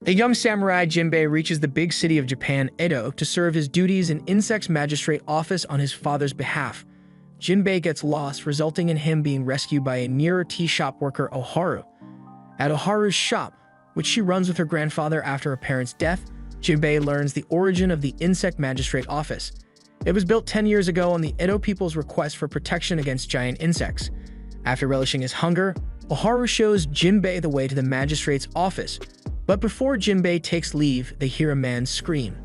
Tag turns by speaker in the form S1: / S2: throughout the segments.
S1: A young samurai, Jinbei, reaches the big city of Japan, Edo, to serve his duties in Insect's magistrate office on his father's behalf. Jinbei gets lost, resulting in him being rescued by a nearer tea shop worker, Oharu. At Oharu's shop, which she runs with her grandfather after her parents' death, Jinbei learns the origin of the Insect Magistrate Office. It was built 10 years ago on the Edo people's request for protection against giant insects. After relishing his hunger, Oharu shows Jinbei the way to the magistrate's office, but before Jinbei takes leave, they hear a man scream.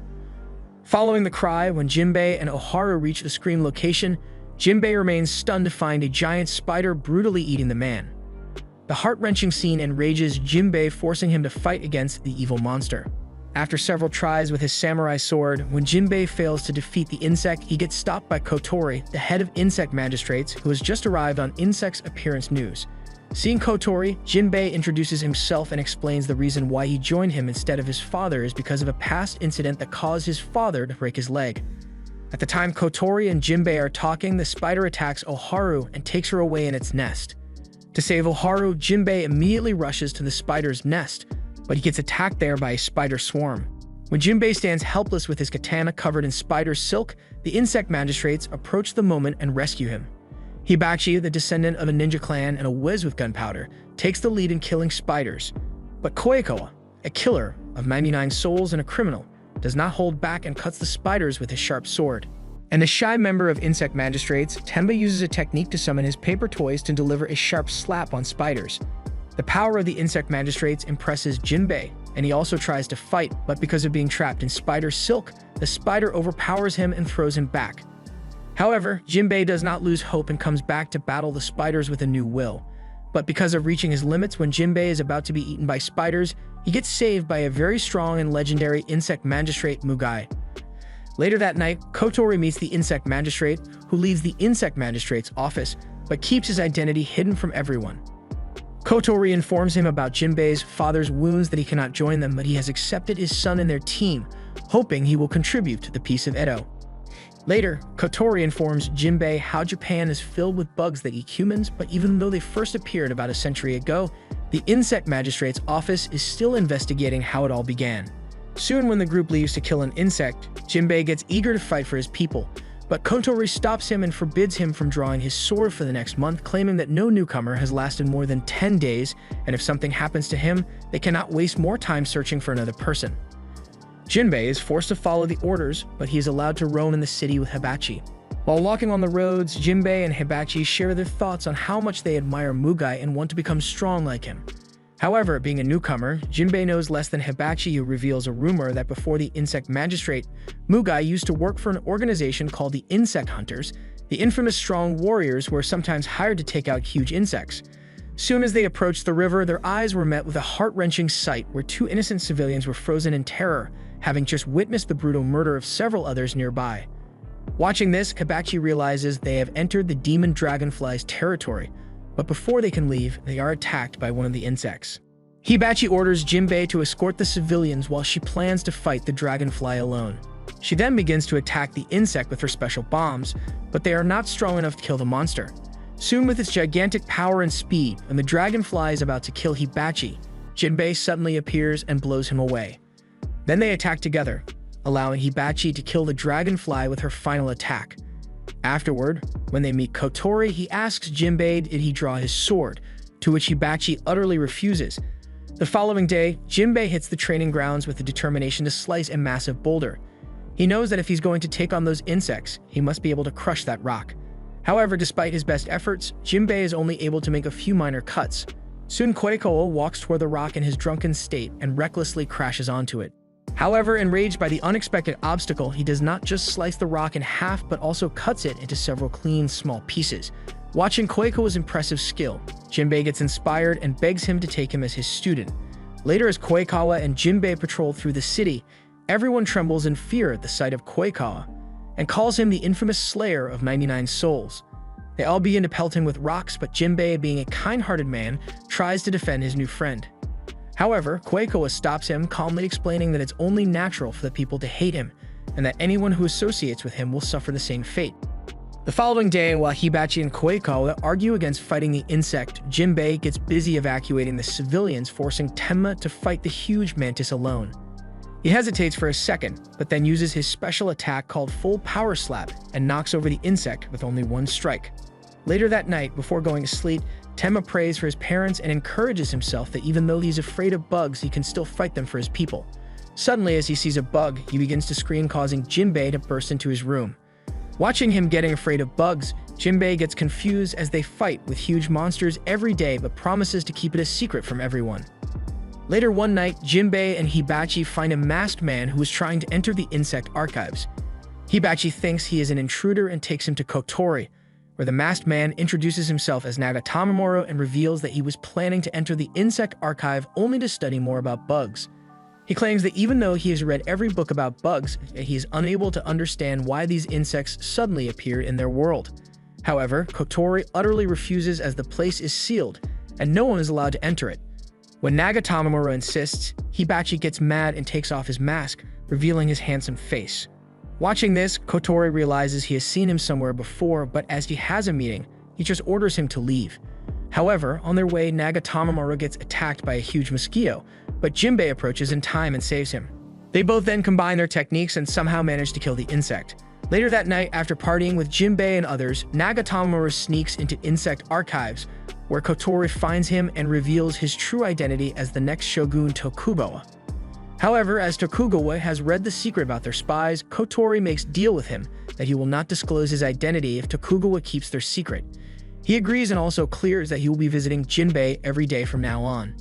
S1: Following the cry, when Jinbei and Oharu reach the scream location, Jinbei remains stunned to find a giant spider brutally eating the man. The heart-wrenching scene enrages Jinbei, forcing him to fight against the evil monster. After several tries with his samurai sword, when Jinbei fails to defeat the insect, he gets stopped by Kotori, the head of insect magistrates, who has just arrived on Insect's appearance news. Seeing Kotori, Jinbei introduces himself and explains the reason why he joined him instead of his father is because of a past incident that caused his father to break his leg. At the time Kotori and Jinbei are talking, the spider attacks Oharu and takes her away in its nest. To save Oharu, Jinbei immediately rushes to the spider's nest, but he gets attacked there by a spider swarm. When Jinbei stands helpless with his katana covered in spider silk, the insect magistrates approach the moment and rescue him. Hibachi, the descendant of a ninja clan and a whiz with gunpowder, takes the lead in killing spiders. But Koikoa, a killer of 99 souls and a criminal, does not hold back and cuts the spiders with his sharp sword. And the shy member of Insect Magistrates, Tenba, uses a technique to summon his paper toys to deliver a sharp slap on spiders. The power of the Insect Magistrates impresses Jinbei, and he also tries to fight, but because of being trapped in spider silk, the spider overpowers him and throws him back. However, Jinbei does not lose hope and comes back to battle the spiders with a new will. But because of reaching his limits when Jinbei is about to be eaten by spiders, he gets saved by a very strong and legendary Insect Magistrate, Mugai. Later that night, Kotori meets the Insect Magistrate, who leaves the Insect Magistrate's office, but keeps his identity hidden from everyone. Kotori informs him about Jinbei's father's wounds, that he cannot join them, but he has accepted his son in their team, hoping he will contribute to the peace of Edo. Later, Kotori informs Jinbei how Japan is filled with bugs that eat humans, but even though they first appeared about a century ago, the Insect Magistrate's office is still investigating how it all began. Soon, when the group leaves to kill an insect, Jinbei gets eager to fight for his people, but Kotori stops him and forbids him from drawing his sword for the next month, claiming that no newcomer has lasted more than 10 days, and if something happens to him, they cannot waste more time searching for another person. Jinbei is forced to follow the orders, but he is allowed to roam in the city with Hibachi. While walking on the roads, Jinbei and Hibachi share their thoughts on how much they admire Mugai and want to become strong like him. However, being a newcomer, Jinbei knows less than Hibachi, who reveals a rumor that before the Insect Magistrate, Mugai used to work for an organization called the Insect Hunters, the infamous strong warriors who are sometimes hired to take out huge insects. Soon as they approached the river, their eyes were met with a heart-wrenching sight where two innocent civilians were frozen in terror, having just witnessed the brutal murder of several others nearby. Watching this, Hibachi realizes they have entered the demon dragonfly's territory, but before they can leave, they are attacked by one of the insects. Hibachi orders Jinbei to escort the civilians while she plans to fight the dragonfly alone. She then begins to attack the insect with her special bombs, but they are not strong enough to kill the monster. Soon, with its gigantic power and speed, when the dragonfly is about to kill Hibachi, Jinbei suddenly appears and blows him away. Then they attack together, allowing Hibachi to kill the dragonfly with her final attack. Afterward, when they meet Kotori, he asks Jinbei did he draw his sword, to which Hibachi utterly refuses. The following day, Jinbei hits the training grounds with the determination to slice a massive boulder. He knows that if he's going to take on those insects, he must be able to crush that rock. However, despite his best efforts, Jinbei is only able to make a few minor cuts. Soon Koikoa walks toward the rock in his drunken state and recklessly crashes onto it. However, enraged by the unexpected obstacle, he does not just slice the rock in half, but also cuts it into several clean, small pieces. Watching Koikoa's impressive skill, Jinbei gets inspired and begs him to take him as his student. Later, as Koikawa and Jinbei patrol through the city, everyone trembles in fear at the sight of Koikawa and calls him the infamous slayer of 99 souls. They all begin to pelt him with rocks, but Jinbei, being a kind-hearted man, tries to defend his new friend. However, Koikoa stops him, calmly explaining that it's only natural for the people to hate him, and that anyone who associates with him will suffer the same fate. The following day, while Hibachi and Koikawa argue against fighting the insect, Jinbei gets busy evacuating the civilians, forcing Tenma to fight the huge mantis alone. He hesitates for a second, but then uses his special attack called Full Power Slap and knocks over the insect with only one strike. Later that night, before going to sleep, Tenma prays for his parents and encourages himself that even though he's afraid of bugs, he can still fight them for his people. Suddenly, as he sees a bug, he begins to scream, causing Jinbei to burst into his room. Watching him getting afraid of bugs, Jinbei gets confused as they fight with huge monsters every day but promises to keep it a secret from everyone. Later one night, Jinbei and Hibachi find a masked man who is trying to enter the insect archives. Hibachi thinks he is an intruder and takes him to Kotori, where the masked man introduces himself as Nagatamamoro and reveals that he was planning to enter the insect archive only to study more about bugs. He claims that even though he has read every book about bugs, he is unable to understand why these insects suddenly appear in their world. However, Kotori utterly refuses as the place is sealed, and no one is allowed to enter it. When Nagatamamoro insists, Hibachi gets mad and takes off his mask, revealing his handsome face. Watching this, Kotori realizes he has seen him somewhere before, but as he has a meeting, he just orders him to leave. However, on their way, Nagatamamoro gets attacked by a huge mosquito, but Jinbei approaches in time and saves him. They both then combine their techniques and somehow manage to kill the insect. Later that night, after partying with Jinbei and others, Nagatamamoro sneaks into insect archives, where Kotori finds him and reveals his true identity as the next shogun Tokugawa. However, as Tokugawa has read the secret about their spies, Kotori makes deal with him that he will not disclose his identity if Tokugawa keeps their secret. He agrees and also clears that he will be visiting Jinbei every day from now on.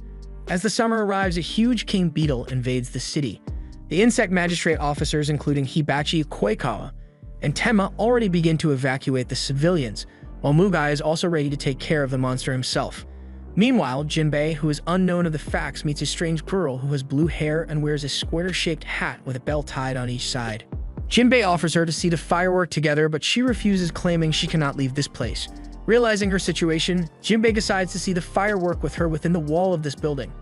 S1: As the summer arrives, a huge king beetle invades the city. The insect magistrate officers, including Hibachi, Koikawa, and Tenma, already begin to evacuate the civilians, while Mugai is also ready to take care of the monster himself. Meanwhile, Jinbei, who is unknown of the facts, meets a strange girl who has blue hair and wears a square-shaped hat with a bell tied on each side. Jinbei offers her to see the firework together, but she refuses, claiming she cannot leave this place. Realizing her situation, Jinbei decides to see the firework with her within the wall of this building.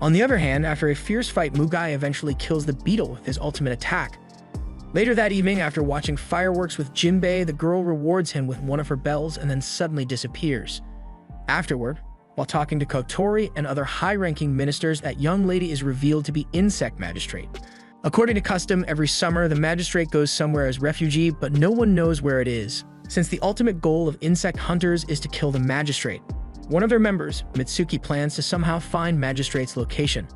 S1: On the other hand, after a fierce fight, Mugai eventually kills the beetle with his ultimate attack. Later that evening, after watching fireworks with Jinbei, the girl rewards him with one of her bells and then suddenly disappears. Afterward, while talking to Kotori and other high-ranking ministers, that young lady is revealed to be Insect Magistrate. According to custom, every summer the magistrate goes somewhere as refugee, but no one knows where it is, since the ultimate goal of insect hunters is to kill the magistrate. One of their members, Mitsuki, plans to somehow find Magistrate's location.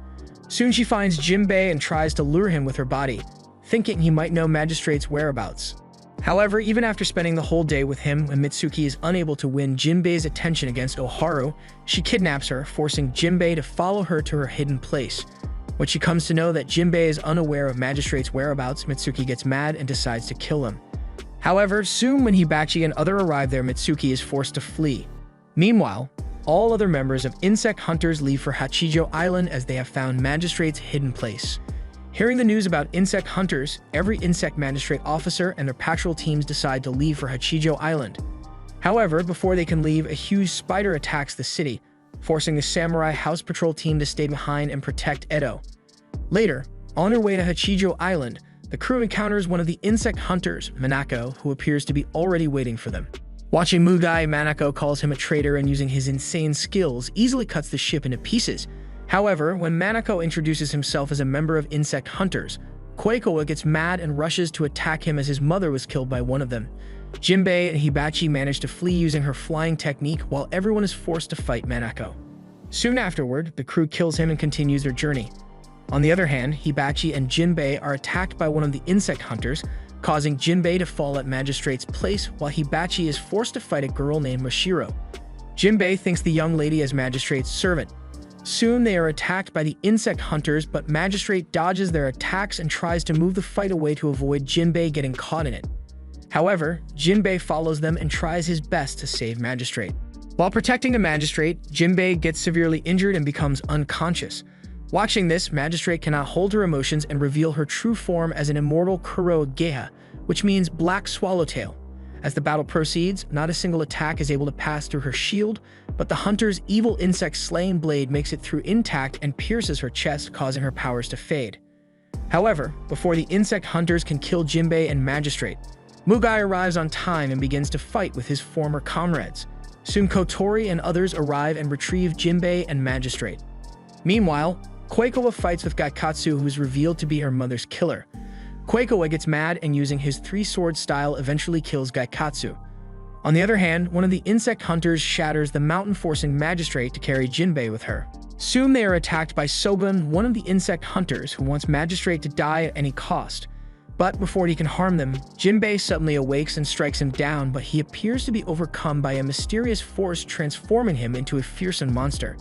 S1: Soon she finds Jinbei and tries to lure him with her body, thinking he might know Magistrate's whereabouts. However, even after spending the whole day with him, when Mitsuki is unable to win Jinbei's attention against Oharu, she kidnaps her, forcing Jinbei to follow her to her hidden place. When she comes to know that Jinbei is unaware of Magistrate's whereabouts, Mitsuki gets mad and decides to kill him. However, soon when Hibachi and others arrive there, Mitsuki is forced to flee. Meanwhile, all other members of insect hunters leave for Hachijo Island as they have found Magistrate's hidden place. Hearing the news about insect hunters, every insect magistrate officer and their patrol teams decide to leave for Hachijo Island. However, before they can leave, a huge spider attacks the city, forcing the samurai house patrol team to stay behind and protect Edo. Later, on their way to Hachijo Island, the crew encounters one of the insect hunters, Manako, who appears to be already waiting for them. Watching Mugai, Manako calls him a traitor and using his insane skills easily cuts the ship into pieces. However, when Manako introduces himself as a member of insect hunters, Koikawa gets mad and rushes to attack him as his mother was killed by one of them. Jinbei and Hibachi manage to flee using her flying technique while everyone is forced to fight Manako. Soon afterward, the crew kills him and continues their journey. On the other hand, Hibachi and Jinbei are attacked by one of the insect hunters, causing Jinbei to fall at Magistrate's place while Hibachi is forced to fight a girl named Mashiro. Jinbei thinks the young lady is Magistrate's servant. Soon they are attacked by the insect hunters, but Magistrate dodges their attacks and tries to move the fight away to avoid Jinbei getting caught in it. However, Jinbei follows them and tries his best to save Magistrate. While protecting the Magistrate, Jinbei gets severely injured and becomes unconscious. Watching this, Magistrate cannot hold her emotions and reveal her true form as an immortal Kuroa Geha, which means Black Swallowtail. As the battle proceeds, not a single attack is able to pass through her shield, but the hunter's evil insect-slaying blade makes it through intact and pierces her chest, causing her powers to fade. However, before the insect hunters can kill Jinbei and Magistrate, Mugai arrives on time and begins to fight with his former comrades. Soon Kotori and others arrive and retrieve Jinbei and Magistrate. Meanwhile, Kweikowa fights with Gaikatsu, who is revealed to be her mother's killer. Kweikowa gets mad and using his three-sword style eventually kills Gaikatsu. On the other hand, one of the insect hunters shatters the mountain, forcing Magistrate to carry Jinbei with her. Soon they are attacked by Sobun, one of the insect hunters who wants Magistrate to die at any cost. But before he can harm them, Jinbei suddenly awakes and strikes him down, but he appears to be overcome by a mysterious force, transforming him into a fearsome monster.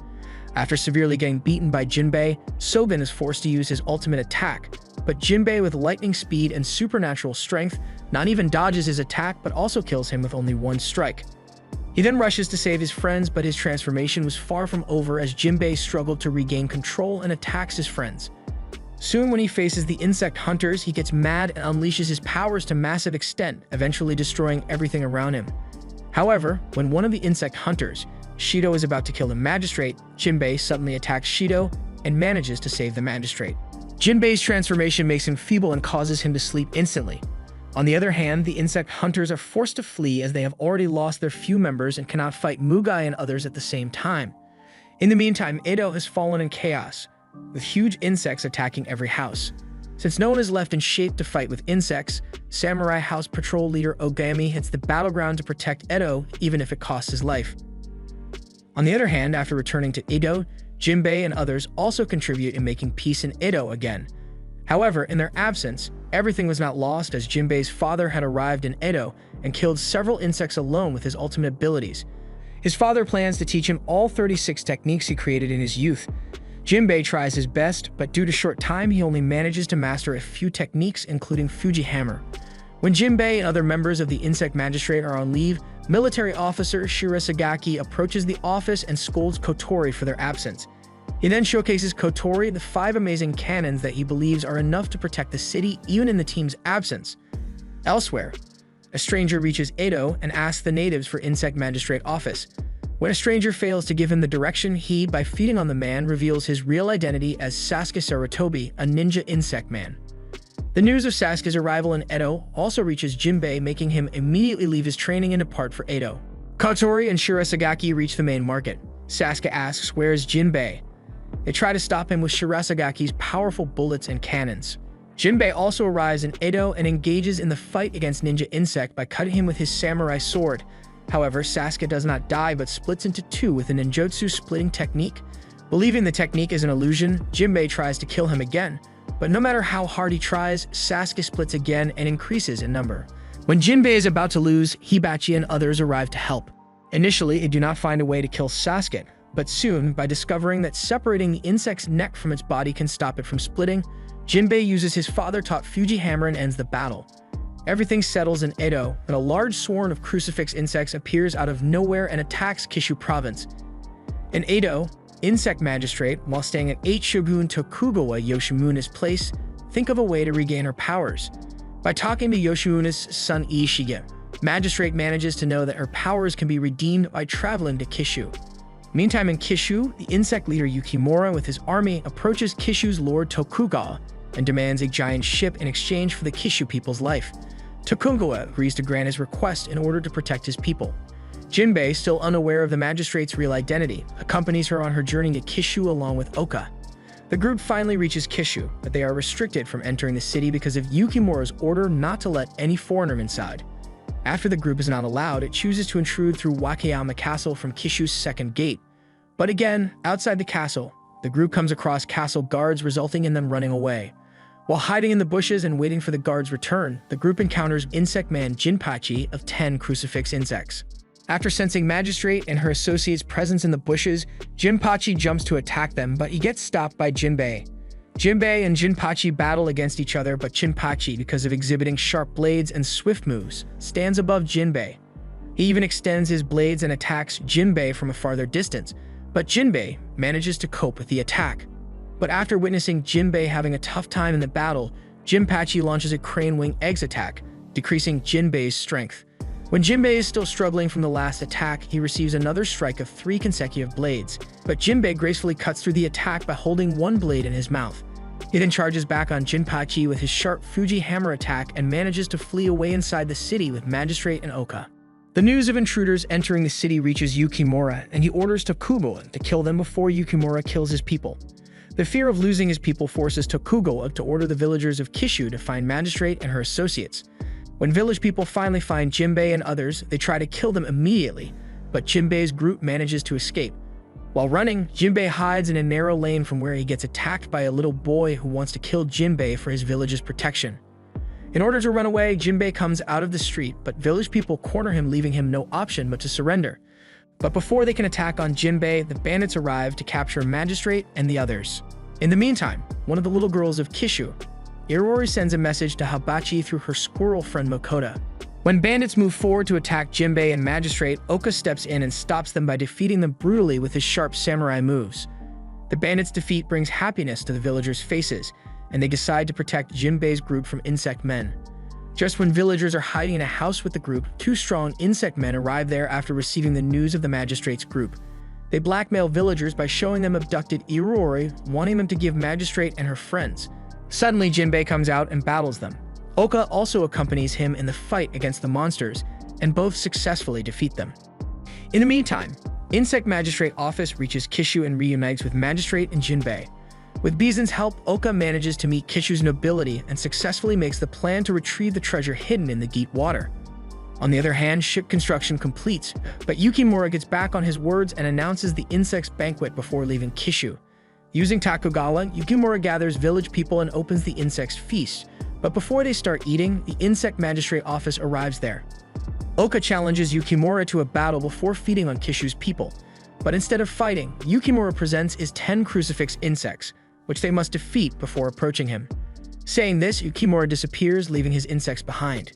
S1: After severely getting beaten by Jinbei, Sobun is forced to use his ultimate attack, but Jinbei, with lightning speed and supernatural strength, not even dodges his attack but also kills him with only one strike. He then rushes to save his friends, but his transformation was far from over as Jinbei struggled to regain control and attacks his friends. Soon, when he faces the insect hunters, he gets mad and unleashes his powers to massive extent, eventually destroying everything around him. However, when one of the insect hunters, Shido, is about to kill the Magistrate, Jinbei suddenly attacks Shido and manages to save the Magistrate. Jinbei's transformation makes him feeble and causes him to sleep instantly. On the other hand, the insect hunters are forced to flee as they have already lost their few members and cannot fight Mugai and others at the same time. In the meantime, Edo has fallen in chaos, with huge insects attacking every house. Since no one is left in shape to fight with insects, Samurai House Patrol leader Ogami hits the battleground to protect Edo, even if it costs his life. On the other hand, after returning to Edo, Jinbei and others also contribute in making peace in Edo again. However, in their absence, everything was not lost, as Jinbei's father had arrived in Edo and killed several insects alone with his ultimate abilities. His father plans to teach him all 36 techniques he created in his youth. Jinbei tries his best, but due to short time, he only manages to master a few techniques, including Fuji Hammer. When Jinbei and other members of the Insect Magistrate are on leave, military officer Shiresagaki approaches the office and scolds Kotori for their absence. He then showcases Kotori the 5 amazing cannons that he believes are enough to protect the city even in the team's absence. Elsewhere, a stranger reaches Edo and asks the natives for Insect Magistrate office. When a stranger fails to give him the direction, he, by feeding on the man, reveals his real identity as Sasuke Sarutobi, a ninja insect man. The news of Sasuke's arrival in Edo also reaches Jinbei, making him immediately leave his training and depart for Edo. Kotori and Shiresagaki reach the main market. Sasuke asks, "Where is Jinbei?" They try to stop him with Shiresagaki's powerful bullets and cannons. Jinbei also arrives in Edo and engages in the fight against Ninja Insect by cutting him with his samurai sword. However, Sasuke does not die but splits into two with a ninjutsu splitting technique. Believing the technique is an illusion, Jinbei tries to kill him again, but no matter how hard he tries, Sasuke splits again and increases in number. When Jinbei is about to lose, Hibachi and others arrive to help. Initially, they do not find a way to kill Sasuke, but soon, by discovering that separating the insect's neck from its body can stop it from splitting, Jinbei uses his father-taught Fuji Hammer and ends the battle. Everything settles in Edo, and a large swarm of crucifix insects appears out of nowhere and attacks Kishu province. In Edo, Insect Magistrate, while staying at 8 Shogun Tokugawa Yoshimune's place, think of a way to regain her powers. By talking to Yoshimune's son Ishige, Magistrate manages to know that her powers can be redeemed by traveling to Kishu. Meantime, in Kishu, the insect leader Yukimura with his army approaches Kishu's lord Tokugawa and demands a giant ship in exchange for the Kishu people's life. Tokugawa agrees to grant his request in order to protect his people. Jinbei, still unaware of the magistrate's real identity, accompanies her on her journey to Kishu along with Oka. The group finally reaches Kishu, but they are restricted from entering the city because of Yukimura's order not to let any foreigner inside. After the group is not allowed, it chooses to intrude through Wakayama Castle from Kishu's second gate. But again, outside the castle, the group comes across castle guards, resulting in them running away. While hiding in the bushes and waiting for the guards' return, the group encounters Insect Man Jinpachi of 10 crucifix insects. After sensing Magistrate and her associates' presence in the bushes, Jinpachi jumps to attack them, but he gets stopped by Jinbei. Jinbei and Jinpachi battle against each other, but Jinpachi, because of exhibiting sharp blades and swift moves, stands above Jinbei. He even extends his blades and attacks Jinbei from a farther distance, but Jinbei manages to cope with the attack. But after witnessing Jinbei having a tough time in the battle, Jinpachi launches a crane wing eggs attack, decreasing Jinbei's strength. When Jinbei is still struggling from the last attack, he receives another strike of 3 consecutive blades, but Jinbei gracefully cuts through the attack by holding one blade in his mouth. He then charges back on Jinpachi with his sharp Fuji hammer attack and manages to flee away inside the city with Magistrate and Oka. The news of intruders entering the city reaches Yukimura, and he orders Tokugawa to kill them before Yukimura kills his people. The fear of losing his people forces Tokugawa to order the villagers of Kishu to find Magistrate and her associates. When village people finally find Jinbei and others, they try to kill them immediately, but Jinbei's group manages to escape. While running, Jinbei hides in a narrow lane from where he gets attacked by a little boy who wants to kill Jinbei for his village's protection. In order to run away, Jinbei comes out of the street, but village people corner him, leaving him no option but to surrender. But before they can attack on Jinbei, the bandits arrive to capture Magistrate and the others. In the meantime, one of the little girls of Kishu, Irori, sends a message to Hibachi through her squirrel friend Makoto. When bandits move forward to attack Jinbei and Magistrate, Oka steps in and stops them by defeating them brutally with his sharp samurai moves. The bandits' defeat brings happiness to the villagers' faces, and they decide to protect Jinbei's group from insect men. Just when villagers are hiding in a house with the group, two strong insect men arrive there after receiving the news of the Magistrate's group. They blackmail villagers by showing them abducted Irori, wanting them to give Magistrate and her friends. Suddenly, Jinbei comes out and battles them. Oka also accompanies him in the fight against the monsters, and both successfully defeat them. In the meantime, Insect Magistrate Office reaches Kishu and reunites with Magistrate and Jinbei. With Bizen's help, Oka manages to meet Kishu's nobility and successfully makes the plan to retrieve the treasure hidden in the deep water. On the other hand, ship construction completes, but Yukimura gets back on his words and announces the insect's banquet before leaving Kishu. Using Takugawa, Yukimura gathers village people and opens the insect's feast, but before they start eating, the Insect Magistrate Office arrives there. Oka challenges Yukimura to a battle before feeding on Kishu's people, but instead of fighting, Yukimura presents his 10 crucifix insects, which they must defeat before approaching him. Saying this, Yukimura disappears, leaving his insects behind.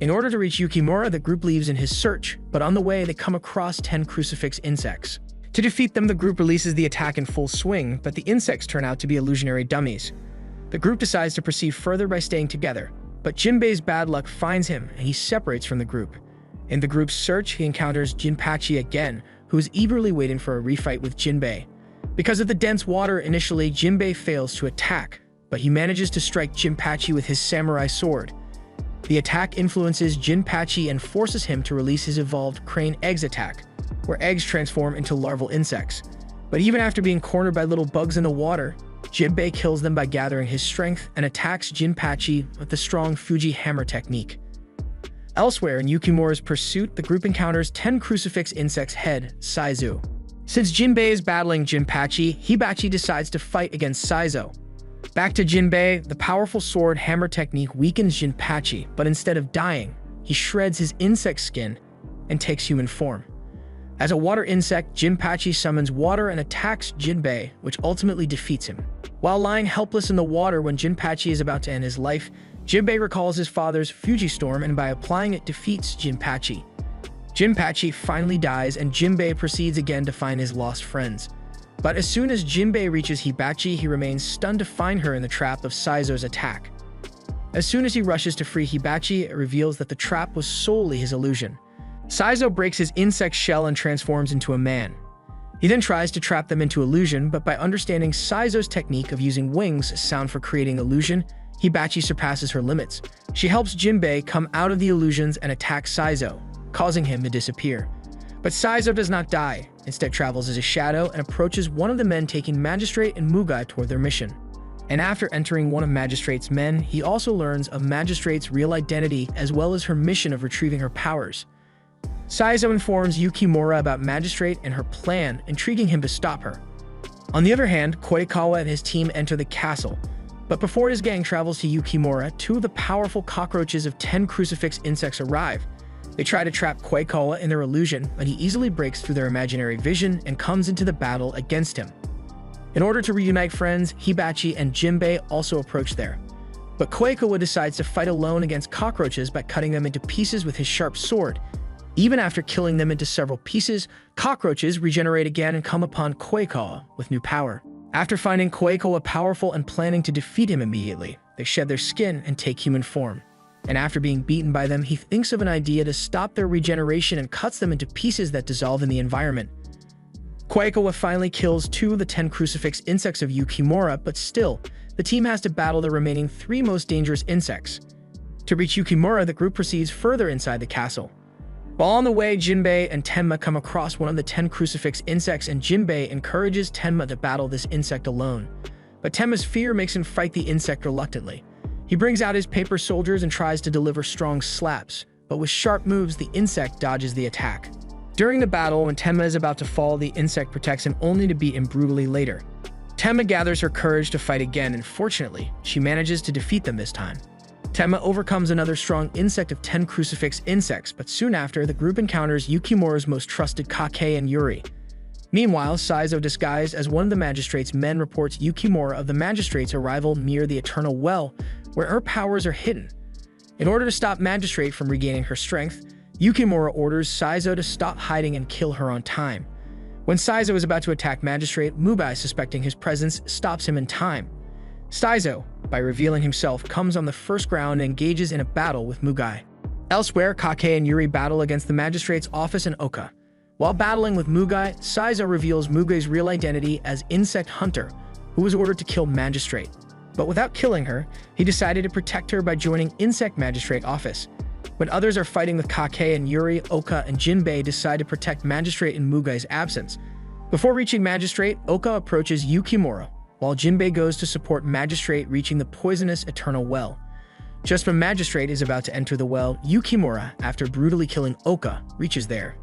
S1: In order to reach Yukimura, the group leaves in his search, but on the way they come across 10 crucifix insects. To defeat them, the group releases the attack in full swing, but the insects turn out to be illusionary dummies. The group decides to proceed further by staying together, but Jinbei's bad luck finds him and he separates from the group. In the group's search, he encounters Jinpachi again, who is eagerly waiting for a refight with Jinbei. Because of the dense water, initially Jinbei fails to attack, but he manages to strike Jinpachi with his samurai sword. The attack influences Jinpachi and forces him to release his evolved crane eggs attack, where eggs transform into larval insects. But even after being cornered by little bugs in the water, Jinbei kills them by gathering his strength and attacks Jinpachi with the strong Fuji hammer technique. Elsewhere in Yukimura's pursuit, the group encounters 10 crucifix insects head, Saizo. Since Jinbei is battling Jinpachi, Hibachi decides to fight against Saizo. Back to Jinbei, the powerful sword hammer technique weakens Jinpachi, but instead of dying, he shreds his insect skin and takes human form. As a water insect, Jinpachi summons water and attacks Jinbei, which ultimately defeats him. While lying helpless in the water when Jinpachi is about to end his life, Jinbei recalls his father's Fuji storm and by applying it defeats Jinpachi. Jinpachi finally dies and Jinbei proceeds again to find his lost friends. But as soon as Jinbei reaches Hibachi, he remains stunned to find her in the trap of Saizo's attack. As soon as he rushes to free Hibachi, it reveals that the trap was solely his illusion. Saizo breaks his insect shell and transforms into a man. He then tries to trap them into illusion, but by understanding Saizo's technique of using wings sound for creating illusion, Hibachi surpasses her limits. She helps Jinbei come out of the illusions and attacks Saizo, causing him to disappear. But Saizo does not die, instead travels as a shadow and approaches one of the men taking Magistrate and Mugai toward their mission. And after entering one of Magistrate's men, he also learns of Magistrate's real identity as well as her mission of retrieving her powers. Saizo informs Yukimura about Magistrate and her plan, intriguing him to stop her. On the other hand, Koikawa and his team enter the castle, but before his gang travels to Yukimura, two of the powerful cockroaches of 10 crucifix insects arrive. They try to trap Koikawa in their illusion, but he easily breaks through their imaginary vision and comes into the battle against him. In order to reunite friends, Hibachi and Jinbei also approach there. But Koikawa decides to fight alone against cockroaches by cutting them into pieces with his sharp sword. Even after killing them into several pieces, cockroaches regenerate again and come upon Koikawa with new power. After finding Koikawa powerful and planning to defeat him immediately, they shed their skin and take human form. And after being beaten by them, he thinks of an idea to stop their regeneration and cuts them into pieces that dissolve in the environment. Koikawa finally kills two of the 10 crucifix insects of Yukimura, but still, the team has to battle the remaining 3 most dangerous insects. To reach Yukimura, the group proceeds further inside the castle. While on the way, Jinbei and Tenma come across one of the 10 crucifix insects, and Jinbei encourages Tenma to battle this insect alone. But Tenma's fear makes him fight the insect reluctantly. He brings out his paper soldiers and tries to deliver strong slaps, but with sharp moves, the insect dodges the attack. During the battle, when Tenma is about to fall, the insect protects him only to beat him brutally later. Tenma gathers her courage to fight again, and fortunately, she manages to defeat them this time. Tenma overcomes another strong insect of 10 crucifix insects, but soon after, the group encounters Yukimura's most trusted Kake and Yuri. Meanwhile, Saizo, disguised as one of the magistrate's men, reports Yukimura of the magistrate's arrival near the Eternal Well, where her powers are hidden. In order to stop Magistrate from regaining her strength, Yukimura orders Saizo to stop hiding and kill her on time. When Saizo is about to attack Magistrate, Mugai, suspecting his presence, stops him in time. Saizo, by revealing himself, comes on the first ground and engages in a battle with Mugai. Elsewhere, Kake and Yuri battle against the Magistrate's office in Oka. While battling with Mugai, Saizo reveals Mugai's real identity as Insect Hunter, who was ordered to kill Magistrate. But without killing her, he decided to protect her by joining Insect Magistrate office. When others are fighting with Kake and Yuri, Oka and Jinbei decide to protect Magistrate in Mugai's absence. Before reaching Magistrate, Oka approaches Yukimura, while Jinbei goes to support Magistrate, reaching the poisonous Eternal Well. Just when Magistrate is about to enter the well, Yukimura, after brutally killing Oka, reaches there.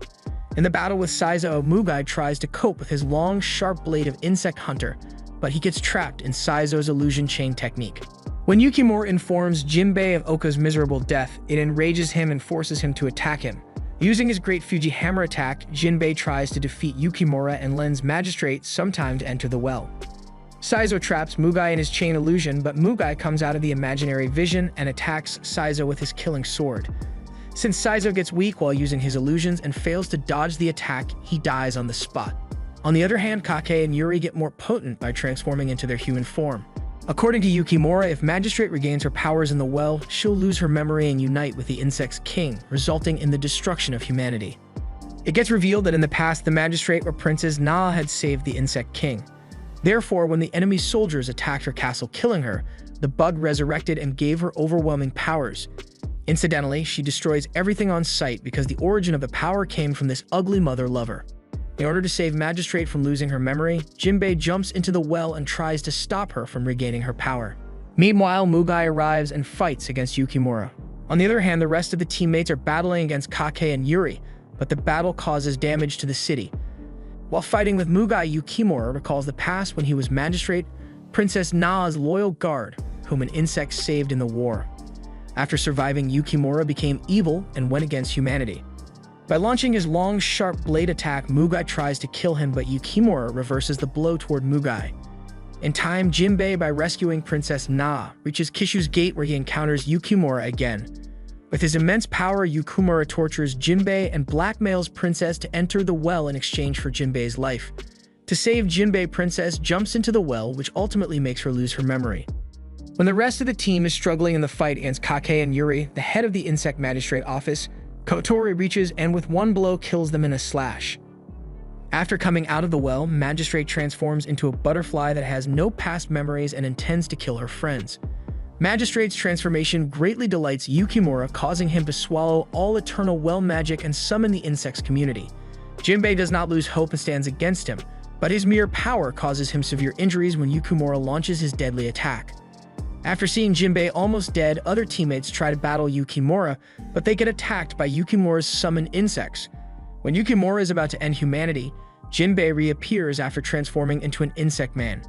S1: In the battle with Saizo, Mugai tries to cope with his long, sharp blade of Insect Hunter, but he gets trapped in Saizo's illusion chain technique. When Yukimura informs Jinbei of Oka's miserable death, it enrages him and forces him to attack him. Using his Great Fuji Hammer attack, Jinbei tries to defeat Yukimura and lends Magistrate some time to enter the well. Saizo traps Mugai in his chain illusion, but Mugai comes out of the imaginary vision and attacks Saizo with his killing sword. Since Saizo gets weak while using his illusions and fails to dodge the attack, he dies on the spot. On the other hand, Kake and Yuri get more potent by transforming into their human form. According to Yukimura, if Magistrate regains her powers in the well, she'll lose her memory and unite with the Insect's king, resulting in the destruction of humanity. It gets revealed that in the past, the Magistrate or Princess Na had saved the Insect King. Therefore, when the enemy soldiers attacked her castle, killing her, the bug resurrected and gave her overwhelming powers. Incidentally, she destroys everything on sight because the origin of the power came from this ugly mother lover. In order to save Magistrate from losing her memory, Jinbei jumps into the well and tries to stop her from regaining her power. Meanwhile, Mugai arrives and fights against Yukimura. On the other hand, the rest of the teammates are battling against Kake and Yuri, but the battle causes damage to the city. While fighting with Mugai, Yukimura recalls the past when he was Magistrate, Princess Na's loyal guard, whom an insect saved in the war. After surviving, Yukimura became evil and went against humanity. By launching his long, sharp blade attack, Mugai tries to kill him, but Yukimura reverses the blow toward Mugai. In time, Jinbei, by rescuing Princess Na, reaches Kishu's gate where he encounters Yukimura again. With his immense power, Yukimura tortures Jinbei and blackmails Princess to enter the well in exchange for Jinbei's life. To save Jinbei, Princess jumps into the well, which ultimately makes her lose her memory. When the rest of the team is struggling in the fight against Kake and Yuri, the head of the Insect Magistrate office, Kotori, reaches and with one blow kills them in a slash. After coming out of the well, Magistrate transforms into a butterfly that has no past memories and intends to kill her friends. Magistrate's transformation greatly delights Yukimura, causing him to swallow all Eternal Well magic and summon the insect's community. Jinbei does not lose hope and stands against him, but his mere power causes him severe injuries when Yukimura launches his deadly attack. After seeing Jinbei almost dead, other teammates try to battle Yukimura, but they get attacked by Yukimura's summoned insects. When Yukimura is about to end humanity, Jinbei reappears after transforming into an insect man.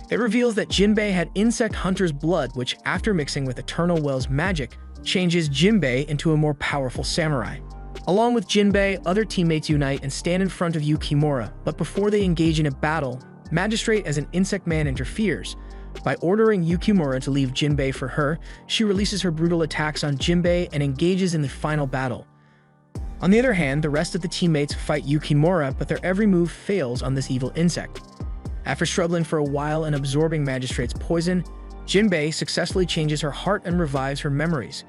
S1: It reveals that Jinbei had Insect Hunter's blood, which, after mixing with Eternal Well's magic, changes Jinbei into a more powerful samurai. Along with Jinbei, other teammates unite and stand in front of Yukimura, but before they engage in a battle, Magistrate as an insect man interferes. By ordering Yukimura to leave Jinbei for her, she releases her brutal attacks on Jinbei and engages in the final battle. On the other hand, the rest of the teammates fight Yukimura, but their every move fails on this evil insect. After struggling for a while and absorbing Magistrate's poison, Jinbei successfully changes her heart and revives her memories.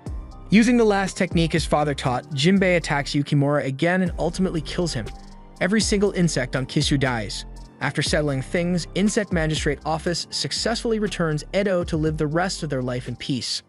S1: Using the last technique his father taught, Jinbei attacks Yukimura again and ultimately kills him. Every single insect on Kishu dies. After settling things, Insect Magistrate Office successfully returns Edo to live the rest of their life in peace.